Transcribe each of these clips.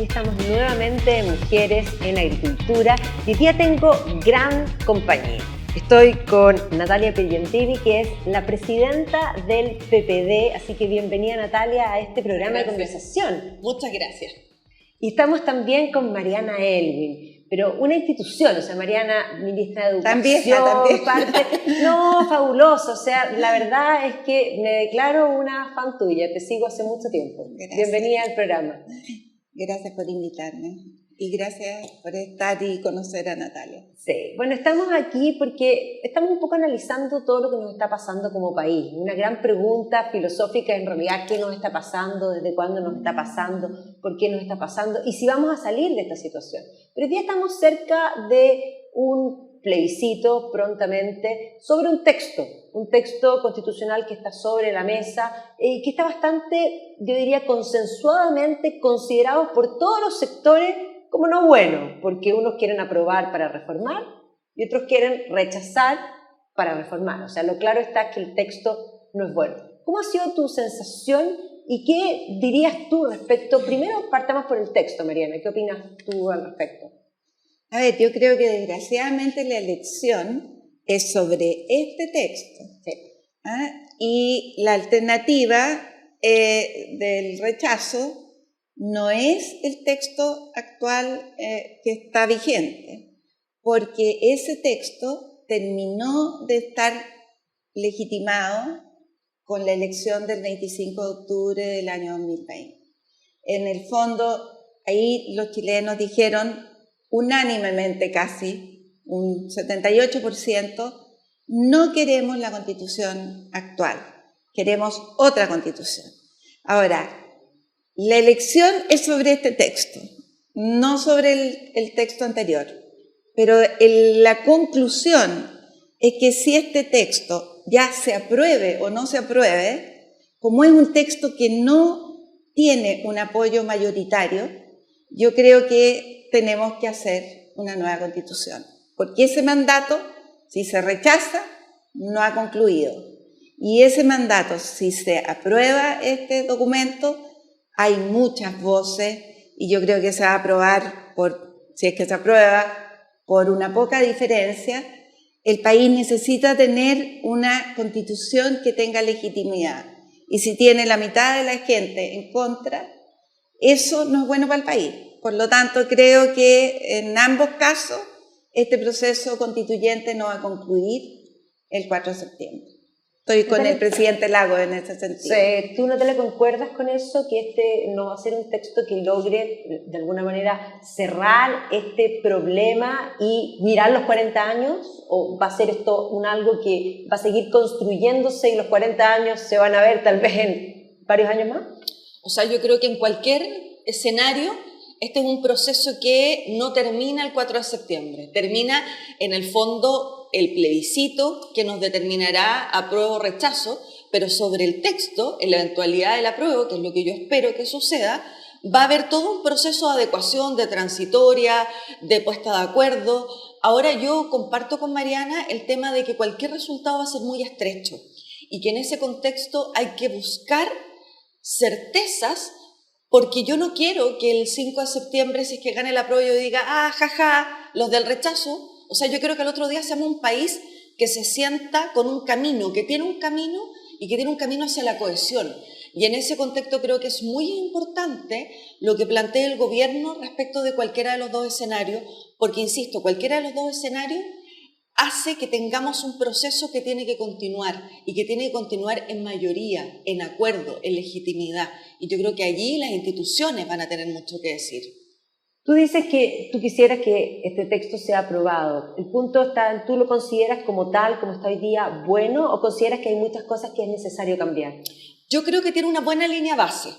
aquí estamos nuevamente en Mujeres en Agricultura y hoy día tengo gran compañía. Estoy con Natalia Pellientini, que es la presidenta del PPD, así que bienvenida Natalia a este programa de conversación. Muchas gracias. Y estamos también con Mariana Elwin, pero una institución, o sea, Mariana, ministra de Educación, también. parte... No, fabuloso, o sea, la verdad es que me declaro una fan tuya, te sigo hace mucho tiempo. Gracias. Bienvenida al programa. Gracias por invitarme y gracias por estar y conocer a Natalia. Sí, bueno, estamos aquí porque estamos un poco analizando todo lo que nos está pasando como país. Una gran pregunta filosófica en realidad, ¿qué nos está pasando? ¿Desde cuándo nos está pasando? ¿Por qué nos está pasando? Y si vamos a salir de esta situación. Pero hoy día estamos cerca de un plebiscito prontamente sobre un texto constitucional que está sobre la mesa y que está bastante, yo diría, consensuadamente considerado por todos los sectores como no bueno, porque unos quieren aprobar para reformar y otros quieren rechazar para reformar. O sea, lo claro está que el texto no es bueno. ¿Cómo ha sido tu sensación y qué dirías tú respecto? Primero partamos por el texto, Mariana. ¿Qué opinas tú al respecto? A ver, yo creo que desgraciadamente la elección es sobre este texto. Sí. Y la alternativa del rechazo no es el texto actual que está vigente, porque ese texto terminó de estar legitimado con la elección del 25 de octubre del año 2020. En el fondo, ahí los chilenos dijeron unánimemente casi, un 78%, no queremos la constitución actual, queremos otra constitución. Ahora, la elección es sobre este texto, no sobre el texto anterior, pero la conclusión es que si este texto ya se apruebe o no se apruebe, como es un texto que no tiene un apoyo mayoritario, yo creo que tenemos que hacer una nueva constitución, porque ese mandato, si se rechaza, no ha concluido. Y ese mandato, si se aprueba este documento, hay muchas voces y yo creo que se va a aprobar, si es que se aprueba, por una poca diferencia. El país necesita tener una constitución que tenga legitimidad. Y si tiene la mitad de la gente en contra, eso no es bueno para el país. Por lo tanto, creo que en ambos casos este proceso constituyente no va a concluir el 4 de septiembre. Estoy con el presidente Lagos en ese sentido. Sí, ¿tú, Natalia, concuerdas con eso? ¿Que este no va a ser un texto que logre, de alguna manera, cerrar este problema y mirar los 40 años? ¿O va a ser esto algo que va a seguir construyéndose y los 40 años se van a ver tal vez en varios años más? O sea, yo creo que en cualquier escenario, este es un proceso que no termina el 4 de septiembre. Termina, en el fondo, el plebiscito que nos determinará apruebo o rechazo, pero sobre el texto, en la eventualidad del apruebo, que es lo que yo espero que suceda, va a haber todo un proceso de adecuación, de transitoria, de puesta de acuerdo. Ahora yo comparto con Mariana el tema de que cualquier resultado va a ser muy estrecho y que en ese contexto hay que buscar certezas, porque yo no quiero que el 5 de septiembre, si es que gane el apruebo, yo diga, jaja, los del rechazo. O sea, yo quiero que al otro día seamos un país que se sienta con un camino, que tiene un camino y que tiene un camino hacia la cohesión. Y en ese contexto creo que es muy importante lo que plantea el gobierno respecto de cualquiera de los dos escenarios, porque, insisto, cualquiera de los dos escenarios hace que tengamos un proceso que tiene que continuar y que tiene que continuar en mayoría, en acuerdo, en legitimidad. Y yo creo que allí las instituciones van a tener mucho que decir. Tú dices que tú quisieras que este texto sea aprobado. El punto está, ¿tú lo consideras como tal, como está hoy día, bueno, o consideras que hay muchas cosas que es necesario cambiar? Yo creo que tiene una buena línea base.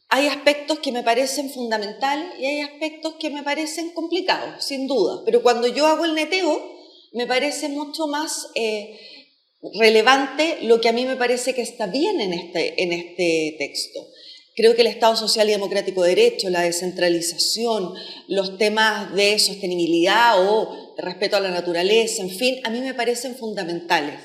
Hay aspectos que me parecen fundamentales y hay aspectos que me parecen complicados, sin duda. Pero cuando yo hago el neteo, me parece mucho más relevante lo que a mí me parece que está bien en este texto. Creo que el Estado Social y Democrático de Derecho, la descentralización, los temas de sostenibilidad o de respeto a la naturaleza, en fin, a mí me parecen fundamentales.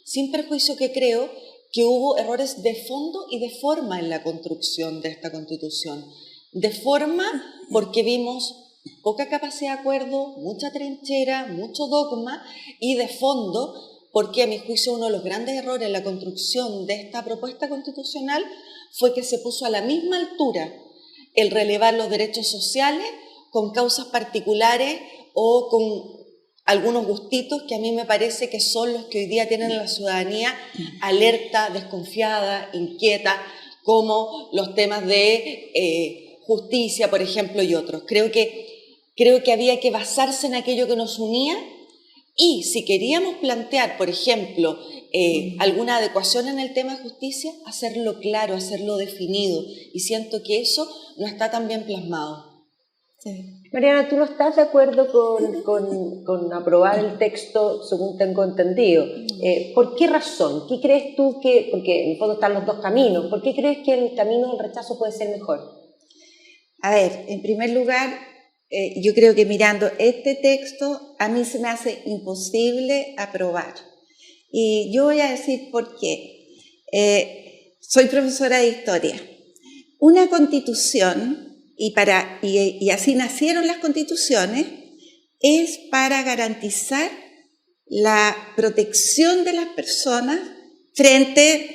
Sin perjuicio que creo que hubo errores de fondo y de forma en la construcción de esta Constitución. de forma porque vimos poca capacidad de acuerdo, mucha trinchera, mucho dogma, y de fondo porque a mi juicio uno de los grandes errores en la construcción de esta propuesta constitucional fue que se puso a la misma altura el relevar los derechos sociales con causas particulares o con algunos gustitos que a mí me parece que son los que hoy día tienen a la ciudadanía alerta, desconfiada, inquieta, como los temas de justicia, por ejemplo, y otros. Creo que había que basarse en aquello que nos unía y si queríamos plantear, por ejemplo, alguna adecuación en el tema de justicia, hacerlo claro, hacerlo definido. Y siento que eso no está tan bien plasmado. Sí. Mariana, ¿tú no estás de acuerdo con aprobar el texto según tengo entendido? ¿Por qué razón? ¿Qué crees tú que, porque en el fondo están los dos caminos, ¿por qué crees que el camino del rechazo puede ser mejor? A ver, en primer lugar, yo creo que mirando este texto a mí se me hace imposible aprobar. Y yo voy a decir por qué. Soy profesora de historia. Una constitución, y así nacieron las constituciones, es para garantizar la protección de las personas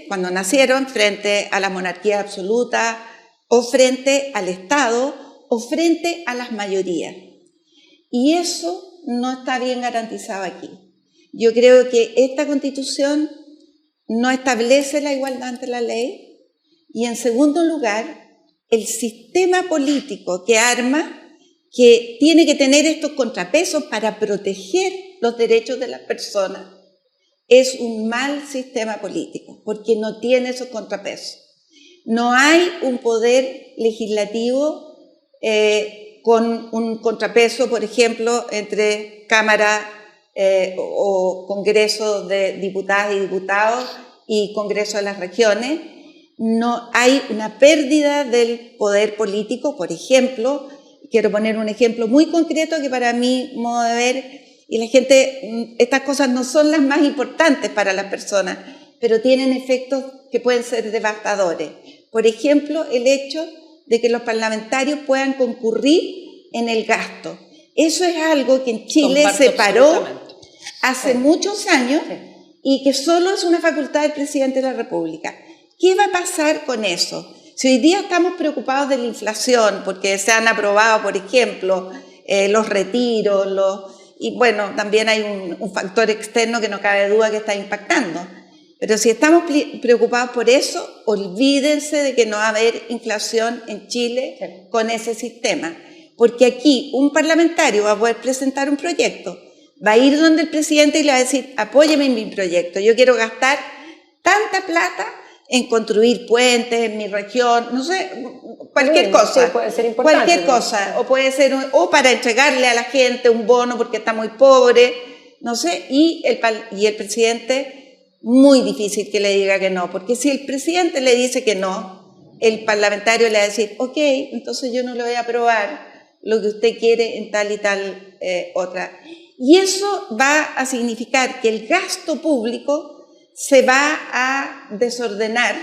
cuando nacieron, frente a la monarquía absoluta, o frente al Estado, o frente a las mayorías. Y eso no está bien garantizado aquí. Yo creo que esta Constitución no establece la igualdad ante la ley y, en segundo lugar, el sistema político que arma, que tiene que tener estos contrapesos para proteger los derechos de las personas, es un mal sistema político, porque no tiene esos contrapesos. No hay un poder legislativo con un contrapeso, por ejemplo, entre Cámara o Congreso de Diputadas y Diputados y Congreso de las Regiones. No hay una pérdida del poder político, por ejemplo. Quiero poner un ejemplo muy concreto que para mi modo de ver, y la gente, estas cosas no son las más importantes para las personas, pero tienen efectos que pueden ser devastadores. Por ejemplo, el hecho de que los parlamentarios puedan concurrir en el gasto. Eso es algo que en Chile se paró hace muchos años y que solo es una facultad del presidente de la República. ¿Qué va a pasar con eso? Si hoy día estamos preocupados de la inflación, porque se han aprobado, por ejemplo, los retiros, y bueno, también hay un factor externo que no cabe duda que está impactando. Pero si estamos preocupados por eso, olvídense de que no va a haber inflación en Chile con ese sistema. Porque aquí un parlamentario va a poder presentar un proyecto, va a ir donde el presidente y le va a decir, apóyeme en mi proyecto, yo quiero gastar tanta plata en construir puentes en mi región, no sé, cualquier cosa. Sí, puede ser importante. Cualquier cosa, o puede ser, o para entregarle a la gente un bono porque está muy pobre, no sé, y el presidente, muy difícil que le diga que no, porque si el presidente le dice que no, el parlamentario le va a decir, ok, entonces yo no le voy a aprobar lo que usted quiere en tal y tal otra. Y eso va a significar que el gasto público se va a desordenar,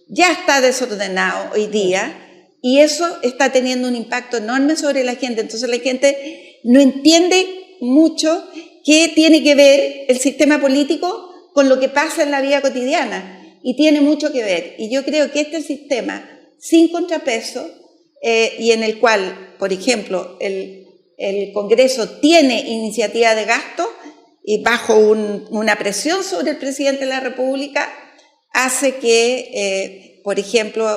ya está desordenado hoy día, y eso está teniendo un impacto enorme sobre la gente. Entonces la gente no entiende mucho qué tiene que ver el sistema político con lo que pasa en la vida cotidiana, y tiene mucho que ver. Y yo creo que este sistema sin contrapeso, y en el cual, por ejemplo, el Congreso tiene iniciativa de gasto, y bajo una presión sobre el presidente de la República, hace que, por ejemplo,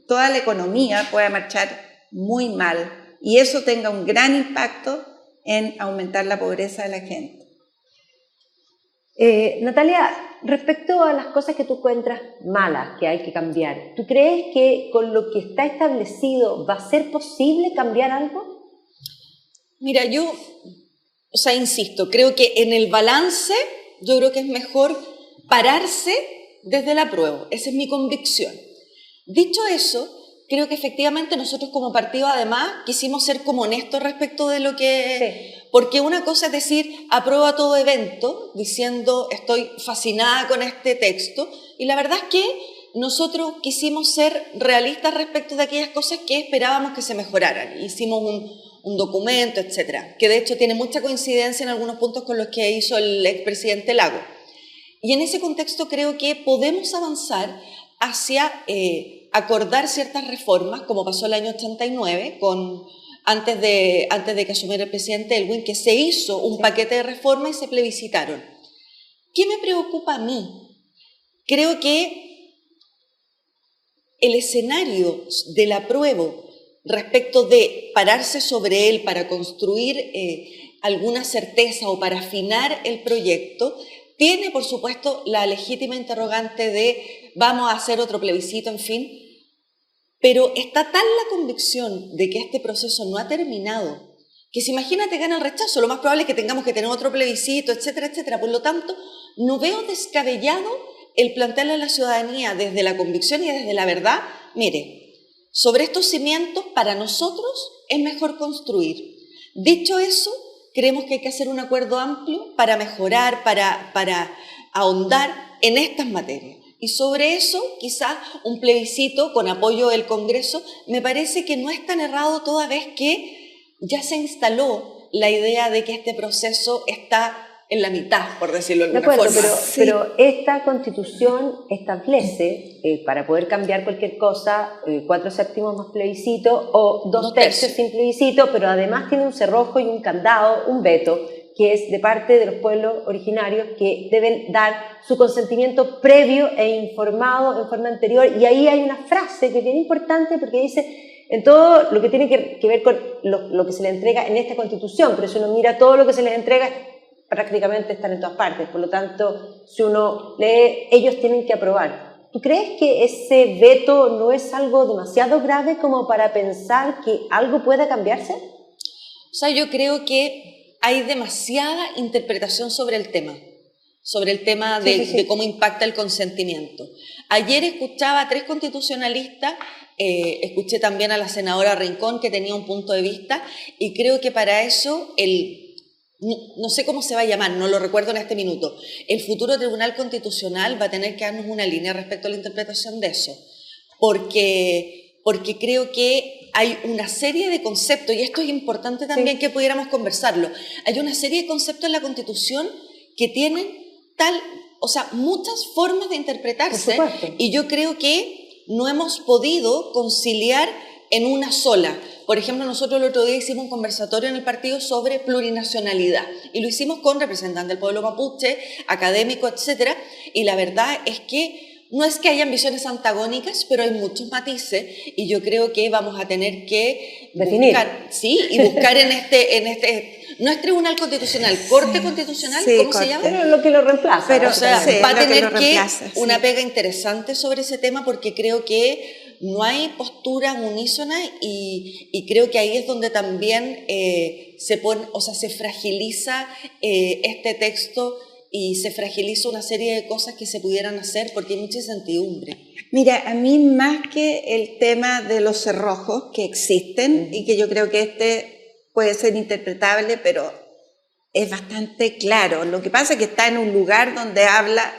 toda la economía pueda marchar muy mal, y eso tenga un gran impacto en aumentar la pobreza de la gente. Natalia, respecto a las cosas que tú encuentras malas que hay que cambiar, ¿tú crees que con lo que está establecido va a ser posible cambiar algo? Mira, yo, insisto, creo que en el balance, yo creo que es mejor pararse desde el apruebo. Esa es mi convicción. Dicho eso, creo que efectivamente nosotros como partido además quisimos ser como honestos respecto de lo que... Sí. Porque una cosa es decir, apruebo a todo evento, diciendo estoy fascinada con este texto, y la verdad es que nosotros quisimos ser realistas respecto de aquellas cosas que esperábamos que se mejoraran. Hicimos un documento, etcétera, que de hecho tiene mucha coincidencia en algunos puntos con los que hizo el expresidente Lago. Y en ese contexto creo que podemos avanzar hacia acordar ciertas reformas, como pasó el año 89, antes de que asumiera el presidente Elwin, que se hizo un paquete de reformas y se plebiscitaron. ¿Qué me preocupa a mí? Creo que el escenario del apruebo respecto de pararse sobre él para construir alguna certeza o para afinar el proyecto, tiene, por supuesto, la legítima interrogante de vamos a hacer otro plebiscito, en fin, pero está tal la convicción de que este proceso no ha terminado, que si imagínate gana el rechazo, lo más probable es que tengamos que tener otro plebiscito, etcétera, etcétera. Por lo tanto, no veo descabellado el plantearle a la ciudadanía desde la convicción y desde la verdad, mire, sobre estos cimientos para nosotros es mejor construir. Dicho eso, creemos que hay que hacer un acuerdo amplio para mejorar, para ahondar en estas materias. Y sobre eso, quizás un plebiscito con apoyo del Congreso, me parece que no es tan errado toda vez que ya se instaló la idea de que este proceso está en la mitad, por decirlo de alguna forma. Pero esta Constitución establece, para poder cambiar cualquier cosa, 4/7 más plebiscito o 2/3 sin plebiscito, pero además tiene un cerrojo y un candado, un veto, que es de parte de los pueblos originarios que deben dar su consentimiento previo e informado en forma anterior. Y ahí hay una frase que es bien importante porque dice, en todo lo que tiene que ver con lo que se le entrega en esta Constitución, pero si uno mira todo lo que se les entrega, prácticamente están en todas partes, por lo tanto, si uno lee, ellos tienen que aprobar. ¿Tú crees que ese veto no es algo demasiado grave como para pensar que algo pueda cambiarse? O sea, yo creo que hay demasiada interpretación sobre el tema de cómo impacta el consentimiento. Ayer escuchaba a 3 constitucionalistas, escuché también a la senadora Rincón, que tenía un punto de vista, y creo que para eso no sé cómo se va a llamar, no lo recuerdo en este minuto. El futuro Tribunal Constitucional va a tener que darnos una línea respecto a la interpretación de eso, porque creo que hay una serie de conceptos, y esto es importante también que pudiéramos conversarlo, hay una serie de conceptos en la Constitución que tienen muchas formas de interpretarse, y yo creo que no hemos podido conciliar en una sola. Por ejemplo, nosotros el otro día hicimos un conversatorio en el partido sobre plurinacionalidad y lo hicimos con representantes del pueblo mapuche, académicos, etcétera, y la verdad es que no es que hayan visiones antagónicas, pero hay muchos matices y yo creo que vamos a tener que definir. buscar en este no es Tribunal Constitucional, Corte Constitucional, ¿cómo se llama? Pero lo que lo reemplaza. Pero, va a tener una pega interesante sobre ese tema porque creo que no hay posturas unísonas y creo que ahí es donde también se fragiliza este texto y se fragiliza una serie de cosas que se pudieran hacer porque hay mucha incertidumbre. Mira, a mí más que el tema de los cerrojos que existen y que yo creo que puede ser interpretable, pero es bastante claro. Lo que pasa es que está en un lugar donde habla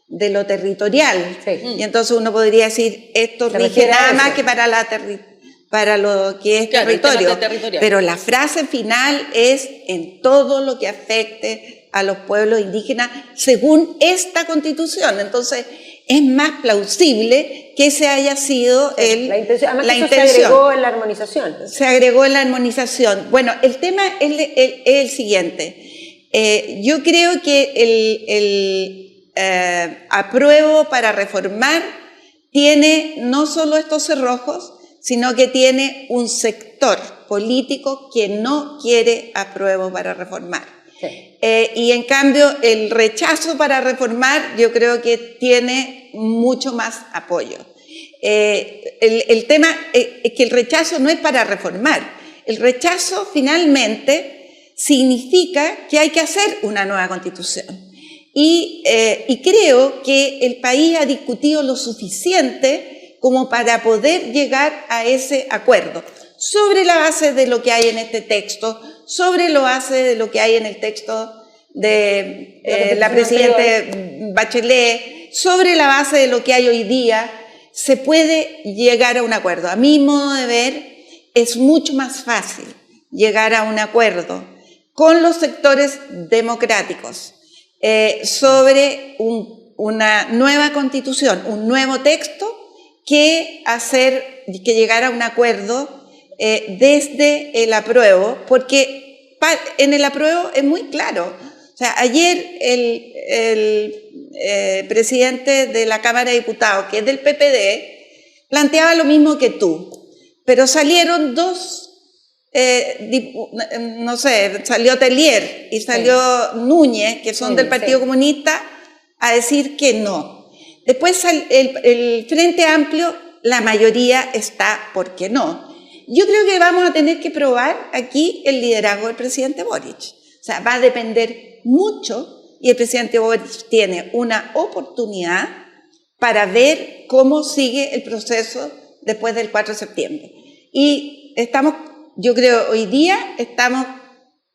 de lo territorial. Y entonces uno podría decir, esto rige nada más que para lo que es territorio. Pero la frase final es en todo lo que afecte a los pueblos indígenas según esta Constitución. Entonces, es más plausible que ese haya sido la intención. Además, se agregó en la armonización. Se agregó en la armonización. Bueno, el tema es el siguiente. Yo creo que el apruebo para reformar tiene no solo estos cerrojos, sino que tiene un sector político que no quiere apruebo para reformar. Y en cambio el rechazo para reformar yo creo que tiene mucho más apoyo. El tema es que el rechazo no es para reformar, el rechazo finalmente significa que hay que hacer una nueva Constitución. Y creo que el país ha discutido lo suficiente como para poder llegar a ese acuerdo sobre la base de lo que hay en este texto, sobre la base de lo que hay en el texto de la Presidenta Bachelet, sobre la base de lo que hay hoy día se puede llegar a un acuerdo. A mi modo de ver, es mucho más fácil llegar a un acuerdo con los sectores democráticos sobre una nueva constitución, un nuevo texto, que llegar a un acuerdo desde el apruebo, porque en el apruebo es muy claro. O sea, ayer el presidente de la Cámara de Diputados, que es del PPD, planteaba lo mismo que tú, pero salieron dos, no sé, salió Tellier y salió Núñez, que son del Partido Comunista, a decir que no. Después el Frente Amplio, la mayoría está porque no. Yo creo que vamos a tener que probar aquí el liderazgo del presidente Boric. O sea, va a depender mucho, y el presidente Boric tiene una oportunidad para ver cómo sigue el proceso después del 4 de septiembre. Y yo creo, hoy día estamos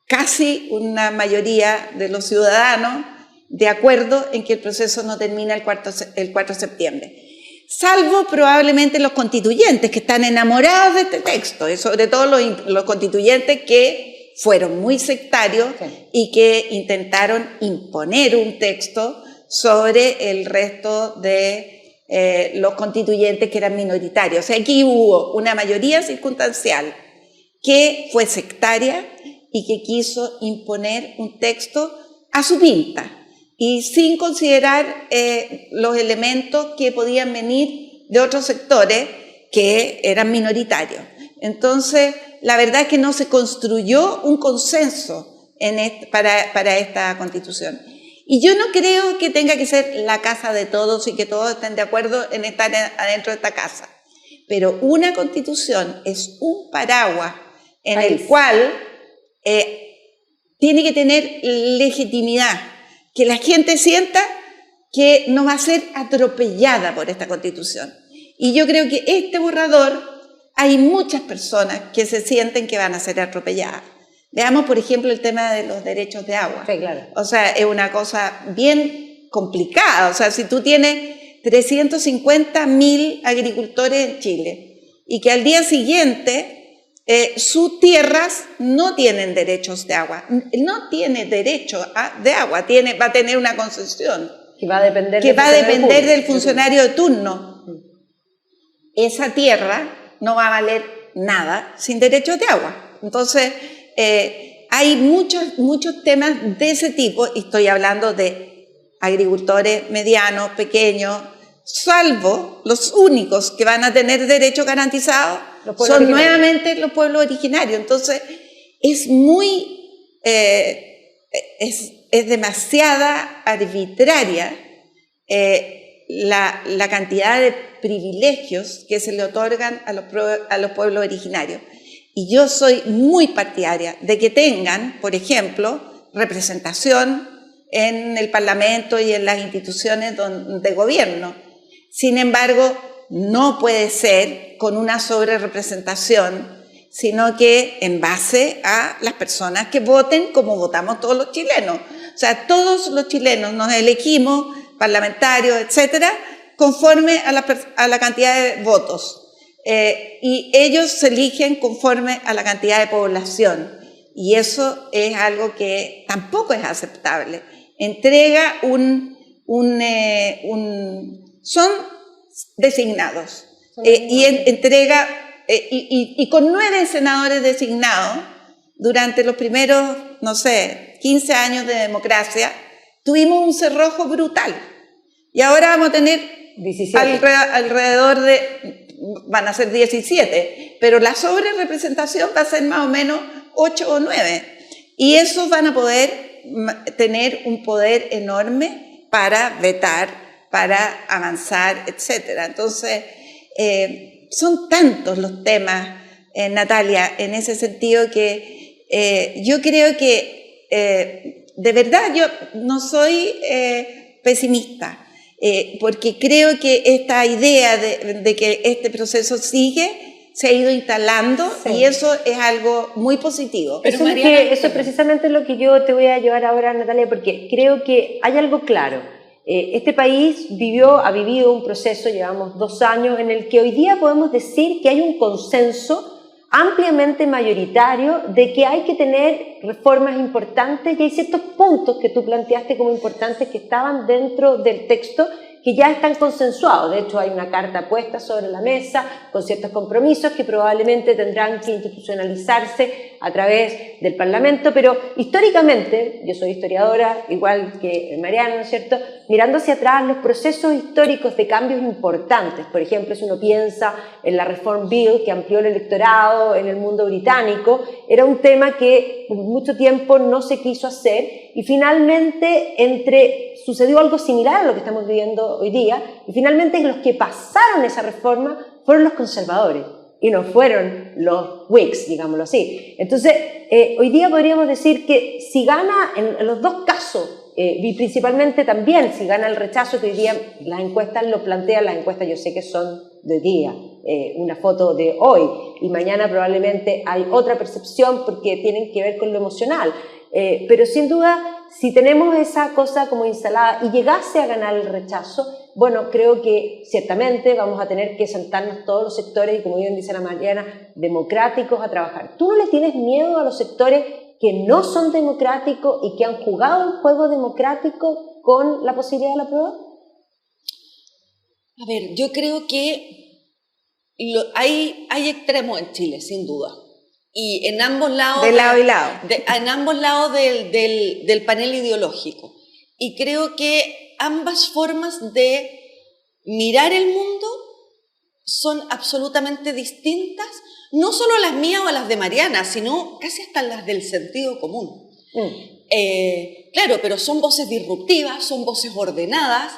casi una mayoría de los ciudadanos de acuerdo en que el proceso no termina el 4 de septiembre. Salvo probablemente los constituyentes, que están enamorados de este texto, y sobre todo los constituyentes que fueron muy sectarios y que intentaron imponer un texto sobre el resto de los constituyentes que eran minoritarios. O sea, aquí hubo una mayoría circunstancial que fue sectaria y que quiso imponer un texto a su pinta y sin considerar los elementos que podían venir de otros sectores que eran minoritarios. Entonces, la verdad es que no se construyó un consenso para esta Constitución. Y yo no creo que tenga que ser la casa de todos y que todos estén de acuerdo en estar adentro de esta casa. Pero una Constitución es un paraguas en el cual tiene que tener legitimidad, que la gente sienta que no va a ser atropellada por esta Constitución. Y yo creo que este borrador, hay muchas personas que se sienten que van a ser atropelladas. Veamos, por ejemplo, el tema de los derechos de agua. Sí, claro. O sea, es una cosa bien complicada. O sea, si tú tienes 350.000 agricultores en Chile y que al día siguiente sus tierras no tienen derechos de agua, no tiene derecho de agua, va a tener una concesión que va a depender del funcionario de turno. Esa tierra no va a valer nada sin derechos de agua. Entonces, hay muchos temas de ese tipo, y estoy hablando de agricultores medianos, pequeños, salvo los únicos que van a tener derechos garantizados son nuevamente los pueblos originarios. Entonces, es demasiada arbitraria la cantidad de privilegios que se le otorgan a los pueblos originarios. Y yo soy muy partidaria de que tengan, por ejemplo, representación en el Parlamento y en las instituciones de gobierno. Sin embargo, no puede ser con una sobrerepresentación, sino que en base a las personas que voten como votamos todos los chilenos. O sea, todos los chilenos nos elegimos, parlamentarios, etcétera, conforme a la cantidad de votos. Y ellos se eligen conforme a la cantidad de población. Y eso es algo que tampoco es aceptable. Son designados. Y con 9 senadores designados, durante los primeros, 15 años de democracia, tuvimos un cerrojo brutal. Y ahora vamos a tener 17. Alrededor de, van a ser 17, pero la sobrerepresentación va a ser más o menos 8 o 9. Y esos van a poder tener un poder enorme para vetar, para avanzar, etcétera. Entonces, son tantos los temas, Natalia, en ese sentido que yo creo que, de verdad, yo no soy pesimista, porque creo que esta idea de que este proceso se ha ido instalando, sí. Y eso es algo muy positivo. Pero eso es precisamente lo que yo te voy a llevar ahora, Natalia, porque creo que hay algo claro. Este país ha vivido un proceso, llevamos 2 años, en el que hoy día podemos decir que hay un consenso ampliamente mayoritario de que hay que tener reformas importantes y hay ciertos puntos que tú planteaste como importantes que estaban dentro del texto que ya están consensuados. De hecho, hay una carta puesta sobre la mesa con ciertos compromisos que probablemente tendrán que institucionalizarse a través del Parlamento, pero históricamente, yo soy historiadora, igual que Mariana, ¿no es cierto?, mirando hacia atrás los procesos históricos de cambios importantes, por ejemplo, si uno piensa en la Reform Bill que amplió el electorado en el mundo británico, era un tema que por mucho tiempo no se quiso hacer y finalmente sucedió algo similar a lo que estamos viviendo hoy día y finalmente los que pasaron esa reforma fueron los conservadores y no fueron los Whigs, digámoslo así. Entonces, hoy día podríamos decir que si gana en los dos casos, y principalmente también si gana el rechazo, que hoy día las encuestas lo plantean, las encuestas yo sé que son de hoy día, una foto de hoy, y mañana probablemente hay otra percepción porque tienen que ver con lo emocional, pero sin duda, si tenemos esa cosa como instalada y llegase a ganar el rechazo, bueno, creo que ciertamente vamos a tener que sentarnos todos los sectores y, como bien dice la Mariana, democráticos a trabajar. ¿Tú no le tienes miedo a los sectores que no son democráticos y que han jugado un juego democrático con la posibilidad de la prueba? A ver, yo creo que hay extremos en Chile, sin duda. Y en ambos lados... De lado y lado. En ambos lados del panel ideológico. Y creo que ambas formas de mirar el mundo son absolutamente distintas, no solo las mías o las de Mariana, sino casi hasta las del sentido común. Claro, pero son voces disruptivas, son voces ordenadas,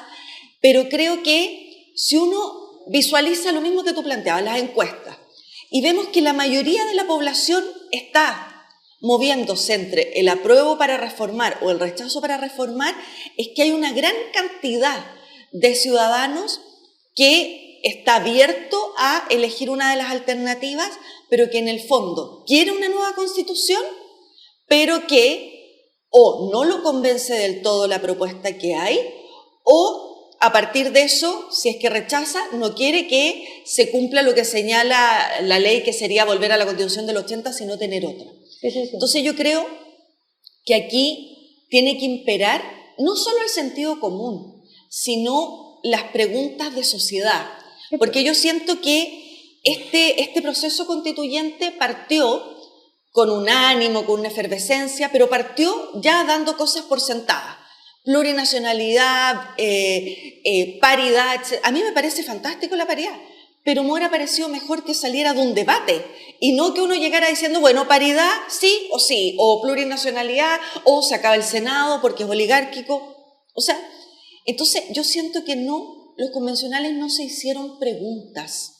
pero creo que si uno visualiza lo mismo que tú planteabas, las encuestas, y vemos que la mayoría de la población está moviéndose entre el apruebo para reformar o el rechazo para reformar, es que hay una gran cantidad de ciudadanos que está abierto a elegir una de las alternativas, pero que en el fondo quiere una nueva constitución, pero que o no lo convence del todo la propuesta que hay, o a partir de eso, si es que rechaza, no quiere que se cumpla lo que señala la ley, que sería volver a la Constitución del 80, sino tener otra. Sí. Entonces yo creo que aquí tiene que imperar no solo el sentido común, sino las preguntas de sociedad. Porque yo siento que este proceso constituyente partió con un ánimo, con una efervescencia, pero partió ya dando cosas por sentadas. Plurinacionalidad, paridad, etc. A mí me parece fantástico la paridad, pero me hubiera parecido mejor que saliera de un debate y no que uno llegara diciendo, bueno, paridad sí, o plurinacionalidad, o se acaba el Senado porque es oligárquico. O sea, entonces yo siento que los convencionales no se hicieron preguntas.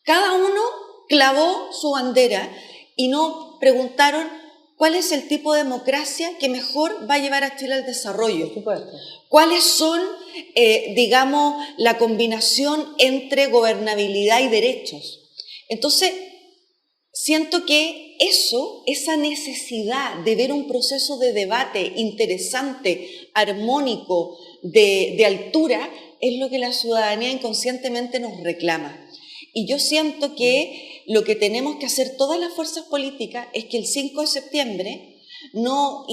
Cada uno clavó su bandera y no preguntaron cuál es el tipo de democracia que mejor va a llevar a Chile al desarrollo. ¿Cuáles son, digamos, la combinación entre gobernabilidad y derechos? Entonces, siento que esa necesidad de ver un proceso de debate interesante, armónico, de altura, es lo que la ciudadanía inconscientemente nos reclama. Y yo siento que lo que tenemos que hacer todas las fuerzas políticas es que el 5 de septiembre no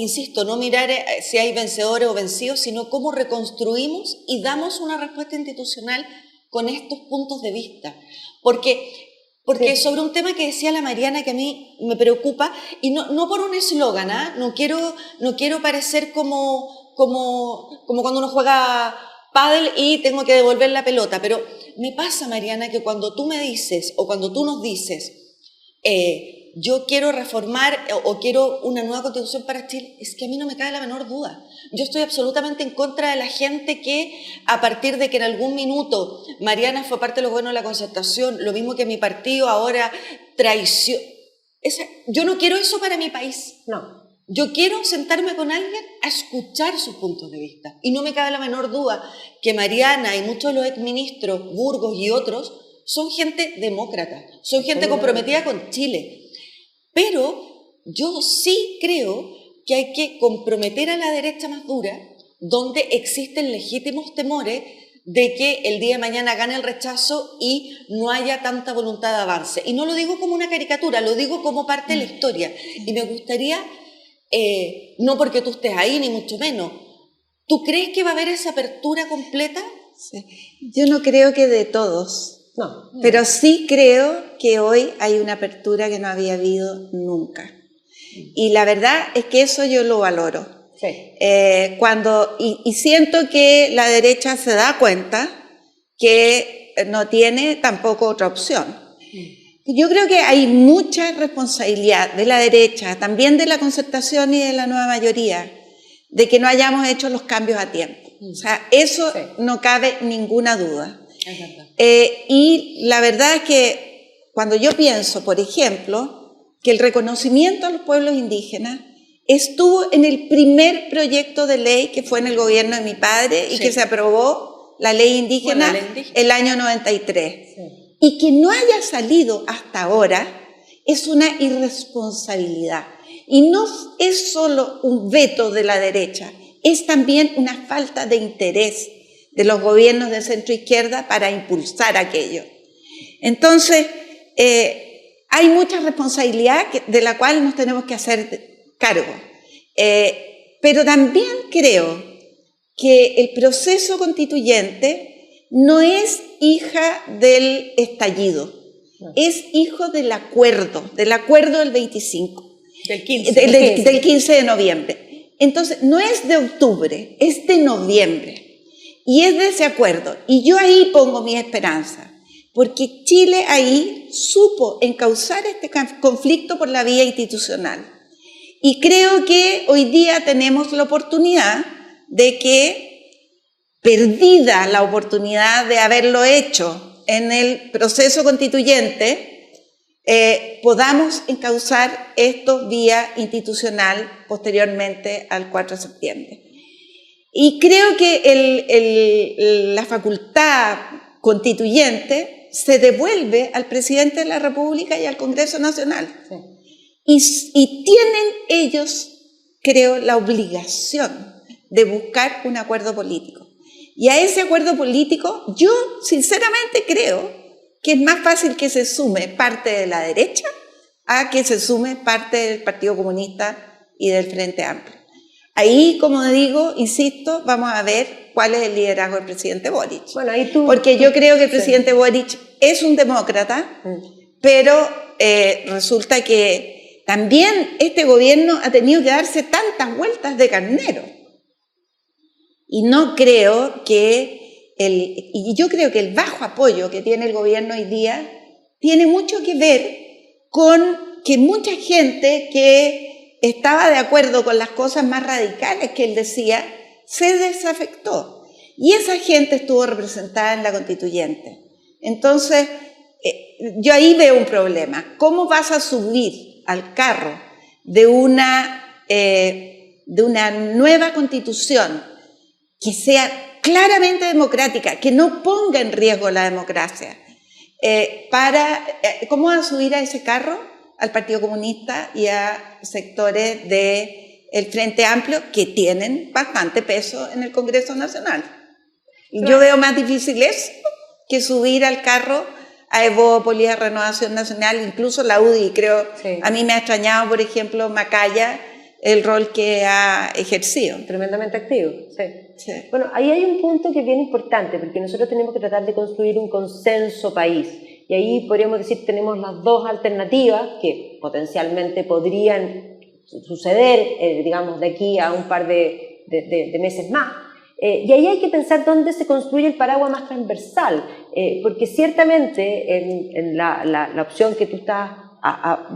mirar si hay vencedores o vencidos, sino cómo reconstruimos y damos una respuesta institucional con estos puntos de vista. Porque sí. Sobre un tema que decía la Mariana que a mí me preocupa, y no por un eslogan, no quiero parecer como cuando uno juega pádel y tengo que devolver la pelota, pero me pasa, Mariana, que cuando tú me dices o cuando tú nos dices yo quiero reformar o quiero una nueva constitución para Chile, es que a mí no me cabe la menor duda. Yo estoy absolutamente en contra de la gente que, a partir de que en algún minuto Mariana fue parte de los gobiernos de la Concertación, lo mismo que mi partido ahora traición. Yo no quiero eso para mi país. No. Yo quiero sentarme con alguien a escuchar sus puntos de vista. Y no me cabe la menor duda que Mariana y muchos de los exministros, Burgos y otros, son gente demócrata, son gente comprometida con Chile. Pero yo sí creo que hay que comprometer a la derecha más dura, donde existen legítimos temores de que el día de mañana gane el rechazo y no haya tanta voluntad de avance. Y no lo digo como una caricatura, lo digo como parte de la historia. Y me gustaría, no porque tú estés ahí, ni mucho menos, ¿tú crees que va a haber esa apertura completa? Sí. Yo no creo que de todos, No. pero sí creo que hoy hay una apertura que no había habido nunca. Y la verdad es que eso yo lo valoro. Sí. Y siento que la derecha se da cuenta que no tiene tampoco otra opción. Yo creo que hay mucha responsabilidad de la derecha, también de la Concertación y de la Nueva Mayoría, de que no hayamos hecho los cambios a tiempo. O sea, eso sí, no cabe ninguna duda. Es verdad. Y la verdad es que cuando yo pienso, por ejemplo, que el reconocimiento a los pueblos indígenas estuvo en el primer proyecto de ley que fue en el gobierno de mi padre y sí, que se aprobó la ley indígena, el año 93. Sí. Y que no haya salido hasta ahora es una irresponsabilidad. Y no es solo un veto de la derecha, es también una falta de interés de los gobiernos de centro-izquierda para impulsar aquello. Entonces, hay mucha responsabilidad de la cual nos tenemos que hacer cargo. Pero también creo que el proceso constituyente no es hija del estallido, es hijo del acuerdo del 25. Del 15. Del 15 de noviembre. Entonces, no es de octubre, es de noviembre. Y es de ese acuerdo. Y yo ahí pongo mi esperanza, porque Chile ahí supo encauzar este conflicto por la vía institucional. Y creo que hoy día tenemos la oportunidad de que, perdida la oportunidad de haberlo hecho en el proceso constituyente, podamos encauzar esto vía institucional posteriormente al 4 de septiembre. Y creo que la facultad constituyente se devuelve al presidente de la República y al Congreso Nacional. Sí. Y tienen ellos, creo, la obligación de buscar un acuerdo político. Y a ese acuerdo político yo sinceramente creo que es más fácil que se sume parte de la derecha a que se sume parte del Partido Comunista y del Frente Amplio. Ahí, como digo, insisto, vamos a ver cuál es el liderazgo del presidente Boric. Bueno, ahí porque yo creo que el presidente sí, Boric es un demócrata, pero resulta que también este gobierno ha tenido que darse tantas vueltas de carnero. Y no creo que y yo creo que el bajo apoyo que tiene el gobierno hoy día tiene mucho que ver con que mucha gente que estaba de acuerdo con las cosas más radicales que él decía, se desafectó. Y esa gente estuvo representada en la constituyente. Entonces, yo ahí veo un problema. ¿Cómo vas a subir al carro de una nueva constitución que sea claramente democrática, que no ponga en riesgo la democracia? ¿Cómo van a subir a ese carro al Partido Comunista y a sectores del Frente Amplio que tienen bastante peso en el Congreso Nacional? Claro. Yo veo más difícil eso que subir al carro a Evópolis, a Renovación Nacional, incluso la UDI, creo. Sí. A mí me ha extrañado, por ejemplo, Macaya, el rol que ha ejercido. Tremendamente activo, sí. Sí. Bueno, ahí hay un punto que es bien importante, porque nosotros tenemos que tratar de construir un consenso país. Y ahí podríamos decir tenemos las dos alternativas que potencialmente podrían suceder, digamos, de aquí a un par de meses más. Y ahí hay que pensar dónde se construye el paraguas más transversal, porque ciertamente en la opción que tú estás,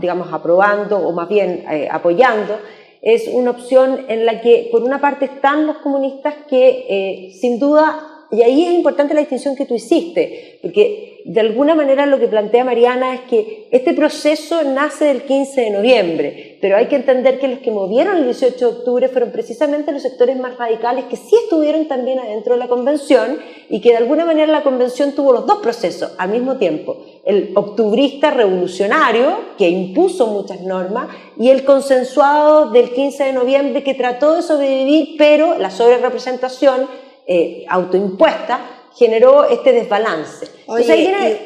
digamos, aprobando o más bien apoyando, es una opción en la que por una parte están los comunistas que sin duda y ahí es importante la distinción que tú hiciste, porque de alguna manera lo que plantea Mariana es que este proceso nace del 15 de noviembre, pero hay que entender que los que movieron el 18 de octubre fueron precisamente los sectores más radicales que sí estuvieron también adentro de la convención y que de alguna manera la convención tuvo los dos procesos al mismo tiempo, el octubrista revolucionario que impuso muchas normas y el consensuado del 15 de noviembre que trató de sobrevivir, pero la sobrerepresentación autoimpuesta generó este desbalance. Oye, entonces, ahí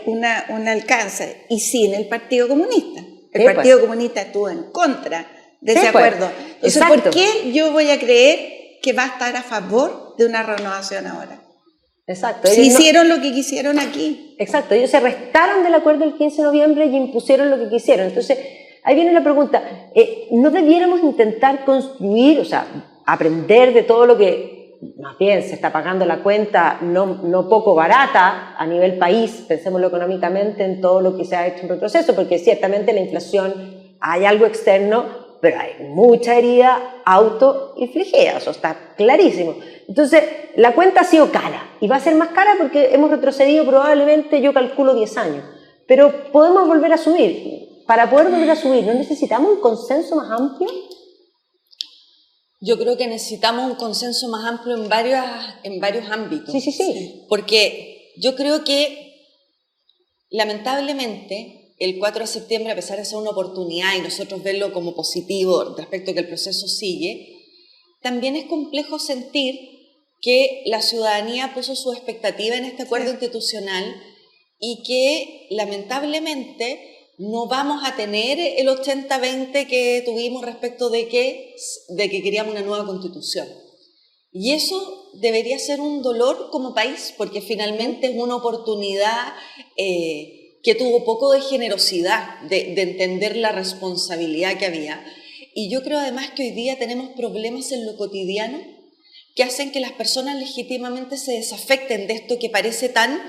viene un alcance, y sin el Partido Comunista. El Sí, Partido pues. Comunista estuvo en contra de Sí, ese pues. acuerdo. Entonces, Exacto. ¿por qué yo voy a creer que va a estar a favor de una renovación ahora? Exacto, Si ellos no- hicieron lo que quisieron aquí. exacto, ellos se restaron del acuerdo del 15 de noviembre y impusieron lo que quisieron. Entonces, ahí viene la pregunta, ¿no debiéramos intentar construir, o sea, aprender de todo lo que más bien se está pagando la cuenta no poco barata a nivel país, pensémoslo económicamente en todo lo que se ha hecho en retroceso, porque ciertamente la inflación hay algo externo, pero hay mucha herida autoinfligida, eso está clarísimo. Entonces, la cuenta ha sido cara y va a ser más cara porque hemos retrocedido probablemente, yo calculo, 10 años, pero podemos volver a subir. Para poder volver a subir, ¿no necesitamos un consenso más amplio? Yo creo que necesitamos un consenso más amplio en varios ámbitos. Sí. Porque yo creo que, lamentablemente, el 4 de septiembre, a pesar de ser una oportunidad y nosotros verlo como positivo respecto a que el proceso sigue, también es complejo sentir que la ciudadanía puso su expectativa en este acuerdo institucional y que, lamentablemente, no vamos a tener el 80-20 que tuvimos respecto de que queríamos una nueva constitución. Y eso debería ser un dolor como país, porque finalmente es una oportunidad que tuvo poco de generosidad, de entender la responsabilidad que había. Y yo creo además que hoy día tenemos problemas en lo cotidiano que hacen que las personas legítimamente se desafecten de esto que parece tan,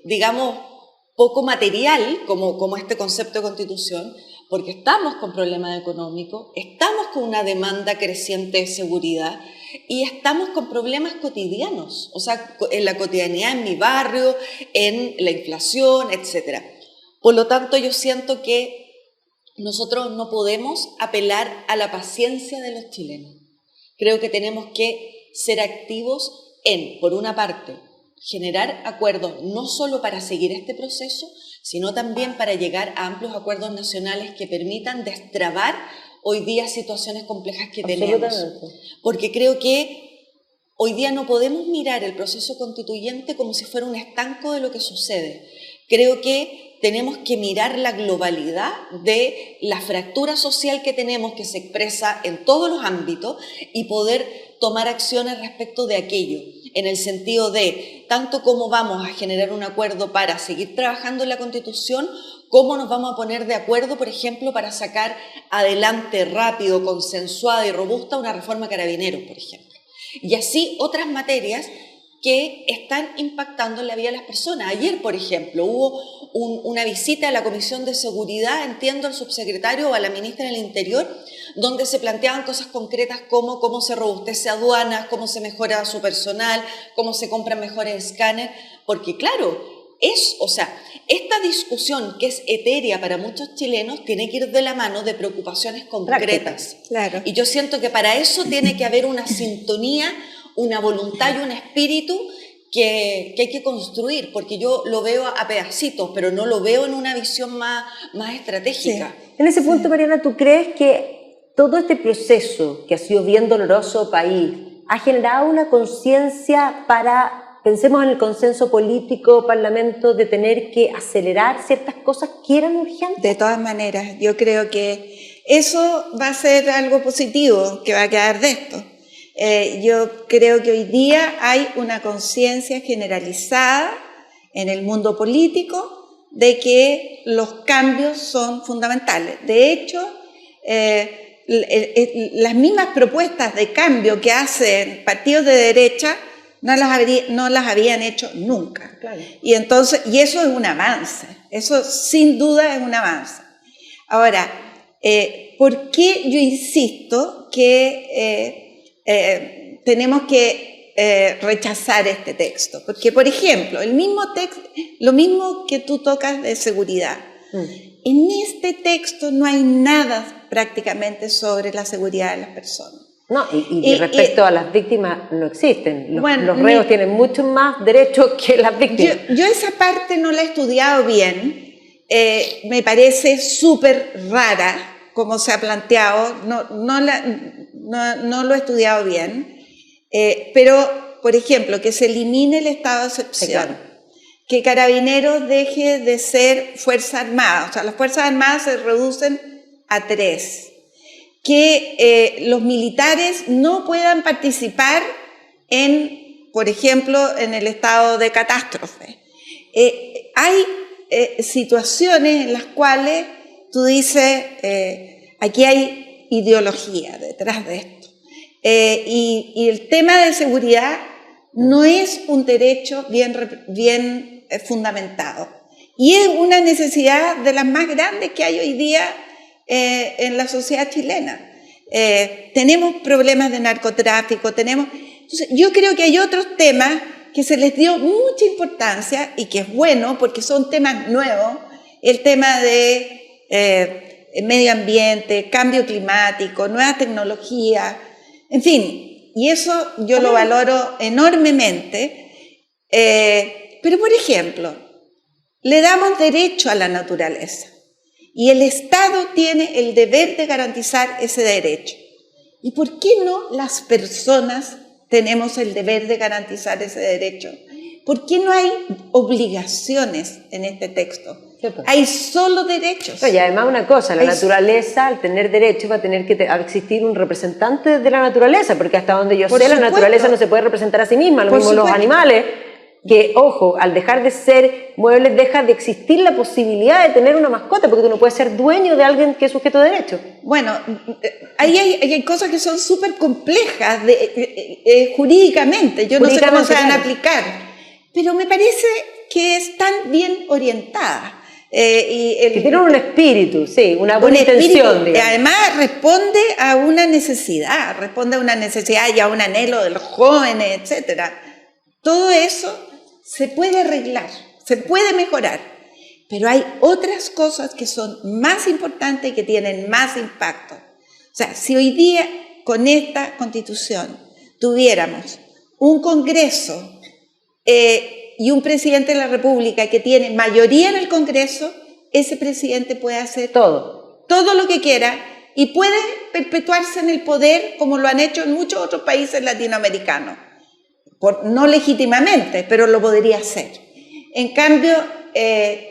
digamos, poco material como este concepto de constitución, porque estamos con problemas económicos, estamos con una demanda creciente de seguridad y estamos con problemas cotidianos, o sea, en la cotidianidad en mi barrio, en la inflación, etc. Por lo tanto, yo siento que nosotros no podemos apelar a la paciencia de los chilenos. Creo que tenemos que ser activos en, por una parte, generar acuerdos no solo para seguir este proceso, sino también para llegar a amplios acuerdos nacionales que permitan destrabar hoy día situaciones complejas que tenemos. Porque creo que hoy día no podemos mirar el proceso constituyente como si fuera un estanco de lo que sucede. Creo que tenemos que mirar la globalidad de la fractura social que tenemos, que se expresa en todos los ámbitos, y poder tomar acciones respecto de aquello, en el sentido de tanto cómo vamos a generar un acuerdo para seguir trabajando en la Constitución, cómo nos vamos a poner de acuerdo, por ejemplo, para sacar adelante rápido, consensuada y robusta una reforma Carabineros, por ejemplo. Y así otras materias que están impactando en la vida de las personas. Ayer, por ejemplo, hubo una visita a la Comisión de Seguridad, entiendo, al subsecretario o a la ministra del Interior, donde se planteaban cosas concretas como cómo se robustece aduanas, cómo se mejora su personal, cómo se compran mejores escáneres, porque claro, esta discusión que es etérea para muchos chilenos tiene que ir de la mano de preocupaciones concretas. Claro. Y yo siento que para eso tiene que haber una sintonía, una voluntad y un espíritu que hay que construir, porque yo lo veo a pedacitos, pero no lo veo en una visión más estratégica. Sí. En ese punto, Mariana, ¿tú crees que todo este proceso que ha sido bien doloroso país ha generado una conciencia para, pensemos en el consenso político, parlamento, de tener que acelerar ciertas cosas que eran urgentes? De todas maneras, yo creo que eso va a ser algo positivo que va a quedar de esto. Yo creo que hoy día hay una conciencia generalizada en el mundo político de que los cambios son fundamentales. De hecho, las mismas propuestas de cambio que hacen partidos de derecha no las habían hecho nunca. Claro. Y eso es un avance, eso sin duda es un avance. Ahora, ¿por qué yo insisto que tenemos que rechazar este texto. Porque, por ejemplo, el mismo texto, lo mismo que tú tocas de seguridad, en este texto no hay nada prácticamente sobre la seguridad de las personas. No, y respecto a las víctimas no existen. Los reos tienen mucho más derechos que las víctimas. Yo esa parte no la he estudiado bien. Me parece súper rara como se ha planteado. No lo he estudiado bien. Pero, por ejemplo, que se elimine el estado de excepción. Sí, claro. Que Carabineros deje de ser Fuerza Armada. O sea, las Fuerzas Armadas se reducen a 3. Que los militares no puedan participar por ejemplo, en el estado de catástrofe. Hay situaciones en las cuales tú dices, aquí hay ideología detrás de esto. Y el tema de seguridad no es un derecho bien fundamentado. Y es una necesidad de las más grandes que hay hoy día en la sociedad chilena. Tenemos problemas de narcotráfico, entonces, yo creo que hay otros temas que se les dio mucha importancia y que es bueno porque son temas nuevos, el tema de medio ambiente, cambio climático, nuevas tecnologías, en fin, y eso yo lo valoro enormemente, pero por ejemplo, le damos derecho a la naturaleza. Y el Estado tiene el deber de garantizar ese derecho. ¿Y por qué no las personas tenemos el deber de garantizar ese derecho? ¿Por qué no hay obligaciones en este texto? Hay solo derechos. Y además una cosa, la naturaleza, al tener derechos, va a tener que existir un representante de la naturaleza, porque hasta donde yo sé, la naturaleza no se puede representar a sí misma, lo mismo los animales. Que, ojo, al dejar de ser muebles, deja de existir la posibilidad de tener una mascota, porque tú no puedes ser dueño de alguien que es sujeto de derecho. Bueno, ahí hay cosas que son súper complejas jurídicamente, yo no sé cómo se van a aplicar, pero me parece que están bien orientadas. Que tienen un espíritu, sí, una buena intención. Y además responde a una necesidad y a un anhelo de los jóvenes, etcétera. Todo eso se puede arreglar, se puede mejorar, pero hay otras cosas que son más importantes y que tienen más impacto. O sea, si hoy día con esta Constitución tuviéramos un Congreso y un presidente de la República que tiene mayoría en el Congreso, ese presidente puede hacer todo lo que quiera y puede perpetuarse en el poder como lo han hecho en muchos otros países latinoamericanos. No legítimamente, pero lo podría hacer. En cambio,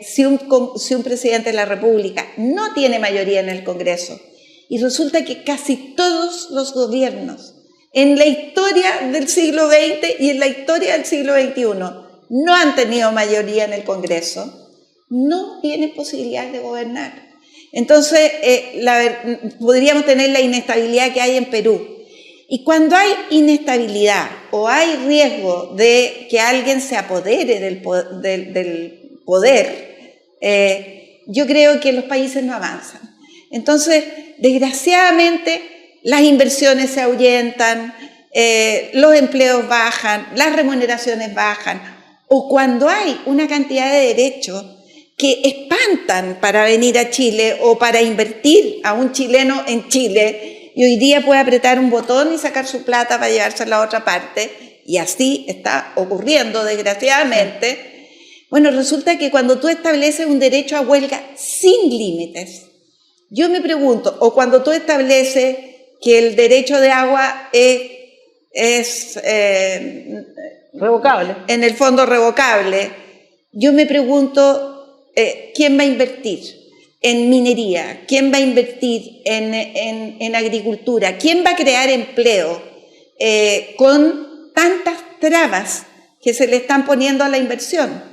si un presidente de la República no tiene mayoría en el Congreso, y resulta que casi todos los gobiernos en la historia del siglo XX y en la historia del siglo XXI no han tenido mayoría en el Congreso, no tienen posibilidad de gobernar. Entonces, podríamos tener la inestabilidad que hay en Perú. Y cuando hay inestabilidad o hay riesgo de que alguien se apodere del poder, yo creo que los países no avanzan. Entonces, desgraciadamente, las inversiones se ahuyentan, los empleos bajan, las remuneraciones bajan, o cuando hay una cantidad de derechos que espantan para venir a Chile o para invertir a un chileno en Chile, y hoy día puede apretar un botón y sacar su plata para llevarse a la otra parte, y así está ocurriendo, desgraciadamente. Bueno, resulta que cuando tú estableces un derecho a huelga sin límites, yo me pregunto, o cuando tú estableces que el derecho de agua es revocable, en el fondo revocable, yo me pregunto, ¿quién va a invertir en minería? ¿Quién va a invertir en agricultura? ¿Quién va a crear empleo con tantas trabas que se le están poniendo a la inversión?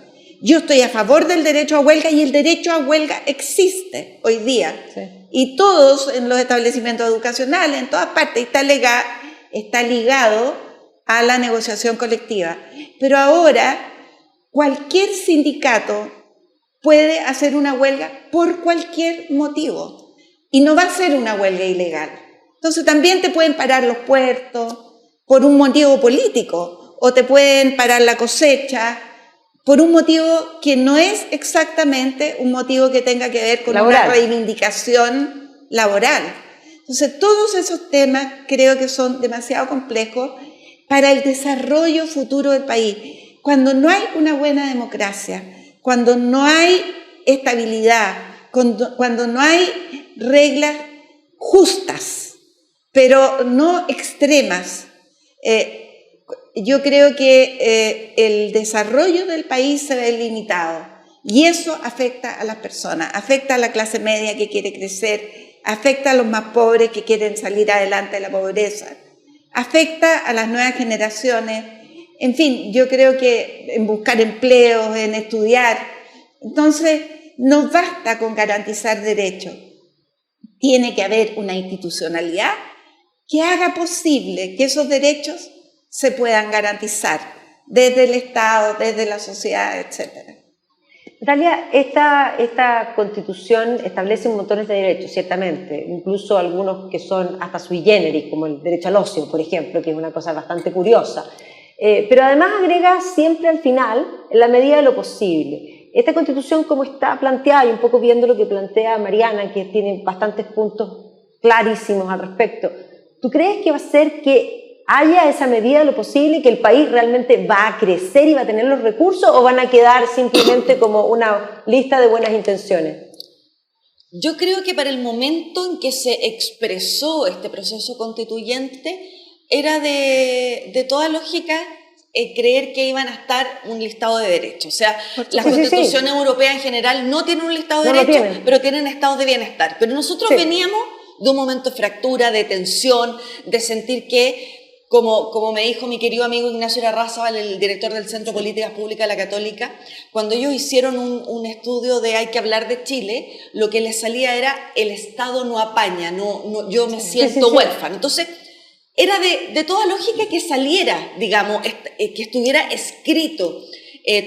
Yo estoy a favor del derecho a huelga y el derecho a huelga existe hoy día. Sí. Y todos en los establecimientos educacionales, en todas partes, está ligado a la negociación colectiva. Pero ahora cualquier sindicato puede hacer una huelga por cualquier motivo y no va a ser una huelga ilegal. Entonces también te pueden parar los puertos por un motivo político o te pueden parar la cosecha por un motivo que no es exactamente un motivo que tenga que ver con laboral, una reivindicación laboral. Entonces, todos esos temas creo que son demasiado complejos para el desarrollo futuro del país. Cuando no hay una buena democracia, cuando no hay estabilidad, cuando no hay reglas justas, pero no extremas, yo creo que el desarrollo del país se ve limitado y eso afecta a las personas, afecta a la clase media que quiere crecer, afecta a los más pobres que quieren salir adelante de la pobreza, afecta a las nuevas generaciones. En fin, yo creo que en buscar empleos, en estudiar. Entonces, no basta con garantizar derechos. Tiene que haber una institucionalidad que haga posible que esos derechos se puedan garantizar desde el Estado, desde la sociedad, etc. Natalia, esta Constitución establece montones de derechos, ciertamente, incluso algunos que son hasta sui generis, como el derecho al ocio, por ejemplo, que es una cosa bastante curiosa. Pero además agrega siempre al final, en la medida de lo posible. Esta Constitución, como está planteada, y un poco viendo lo que plantea Mariana, que tiene bastantes puntos clarísimos al respecto, ¿tú crees que va a ser que haya esa medida de lo posible, que el país realmente va a crecer y va a tener los recursos, o van a quedar simplemente como una lista de buenas intenciones? Yo creo que para el momento en que se expresó este proceso constituyente, era de toda lógica creer que iban a estar un listado de derechos. O sea, las constituciones europeas en general no tienen un listado de derechos, pero tienen estados de bienestar. Pero nosotros veníamos de un momento de fractura, de tensión, de sentir que, como me dijo mi querido amigo Ignacio Larrazábal, el director del Centro de Políticas Públicas de la Católica, cuando ellos hicieron un estudio de Hay que hablar de Chile, lo que les salía era el Estado no apaña, yo me siento huérfano. Entonces, era de toda lógica que saliera, digamos, que estuviera escrito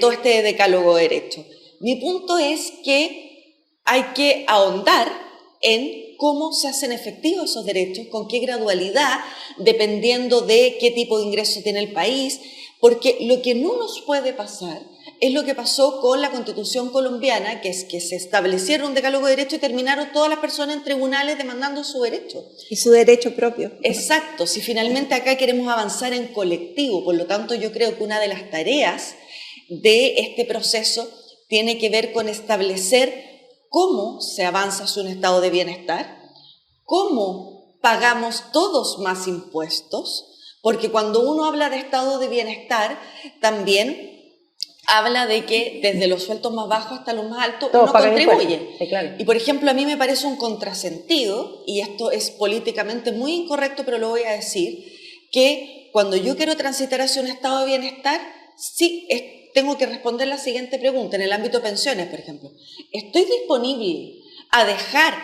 todo este decálogo de derechos. Mi punto es que hay que ahondar en cómo se hacen efectivos esos derechos, con qué gradualidad, dependiendo de qué tipo de ingreso tiene el país, porque lo que no nos puede pasar es lo que pasó con la Constitución colombiana, que es que se establecieron un decálogo de derechos y terminaron todas las personas en tribunales demandando su derecho. Y su derecho propio. Exacto, si finalmente acá queremos avanzar en colectivo, por lo tanto yo creo que una de las tareas de este proceso tiene que ver con establecer cómo se avanza hacia un estado de bienestar, cómo pagamos todos más impuestos, porque cuando uno habla de estado de bienestar, también habla de que desde los sueldos más bajos hasta los más altos uno contribuye. Sí, claro. Y por ejemplo, a mí me parece un contrasentido, y esto es políticamente muy incorrecto, pero lo voy a decir, que cuando yo quiero transitar hacia un estado de bienestar, sí, tengo que responder la siguiente pregunta, en el ámbito de pensiones, por ejemplo. ¿Estoy disponible a dejar,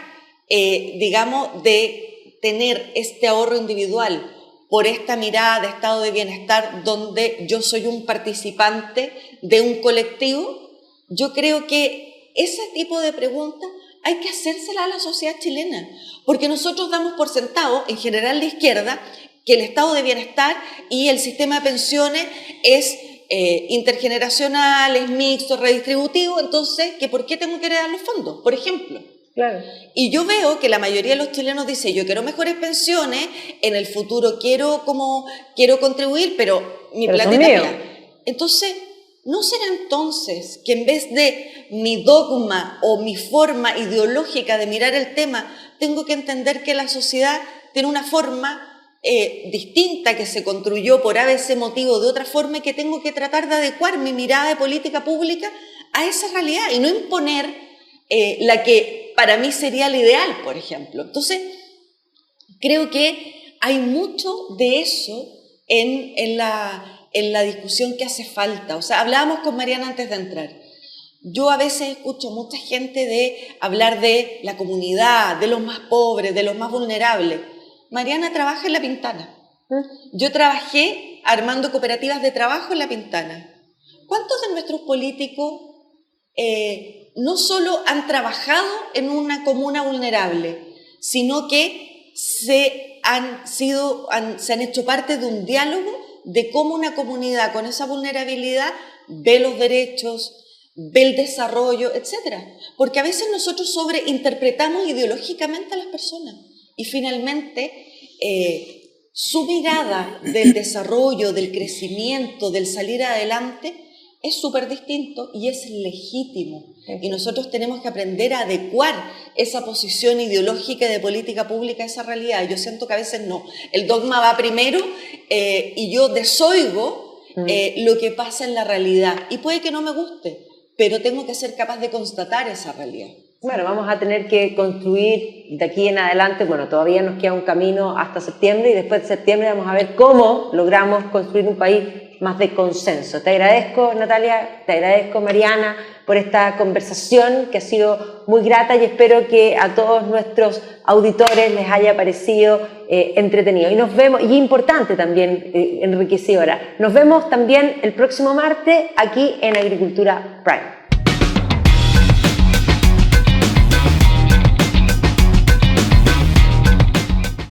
digamos, de tener este ahorro individual por esta mirada de estado de bienestar donde yo soy un participante de un colectivo? Yo creo que ese tipo de preguntas hay que hacérsela a la sociedad chilena, porque nosotros damos por sentado, en general la izquierda, que el estado de bienestar y el sistema de pensiones es intergeneracional, es mixto, redistributivo, entonces, ¿que por qué tengo que heredar los fondos? Por ejemplo. Claro. Y yo veo que la mayoría de los chilenos dice, yo quiero mejores pensiones, en el futuro quiero contribuir, pero mi plata es mía. Entonces, ¿no será entonces que en vez de mi dogma o mi forma ideológica de mirar el tema, tengo que entender que la sociedad tiene una forma distinta, que se construyó por ABC motivo de otra forma, y que tengo que tratar de adecuar mi mirada de política pública a esa realidad y no imponer la que para mí sería la ideal, por ejemplo? Entonces, creo que hay mucho de eso en la discusión que hace falta. O sea, hablábamos con Mariana antes de entrar. Yo a veces escucho mucha gente hablar de la comunidad, de los más pobres, de los más vulnerables. Mariana trabaja en La Pintana. Yo trabajé armando cooperativas de trabajo en La Pintana. ¿Cuántos de nuestros políticos no solo han trabajado en una comuna vulnerable, sino que se han hecho parte de un diálogo de cómo una comunidad con esa vulnerabilidad ve los derechos, ve el desarrollo, etc. Porque a veces nosotros sobreinterpretamos ideológicamente a las personas y finalmente su mirada del desarrollo, del crecimiento, del salir adelante es súper distinto y es legítimo. Y nosotros tenemos que aprender a adecuar esa posición ideológica y de política pública a esa realidad. Yo siento que a veces no. El dogma va primero y yo desoigo lo que pasa en la realidad. Y puede que no me guste, pero tengo que ser capaz de constatar esa realidad. Bueno, vamos a tener que construir de aquí en adelante, bueno, todavía nos queda un camino hasta septiembre y después de septiembre vamos a ver cómo logramos construir un país más de consenso. Te agradezco, Natalia, te agradezco, Mariana, por esta conversación que ha sido muy grata y espero que a todos nuestros auditores les haya parecido entretenido. Y nos vemos, y importante también, enriquecedora. Nos vemos también el próximo martes aquí en Agricultura Prime.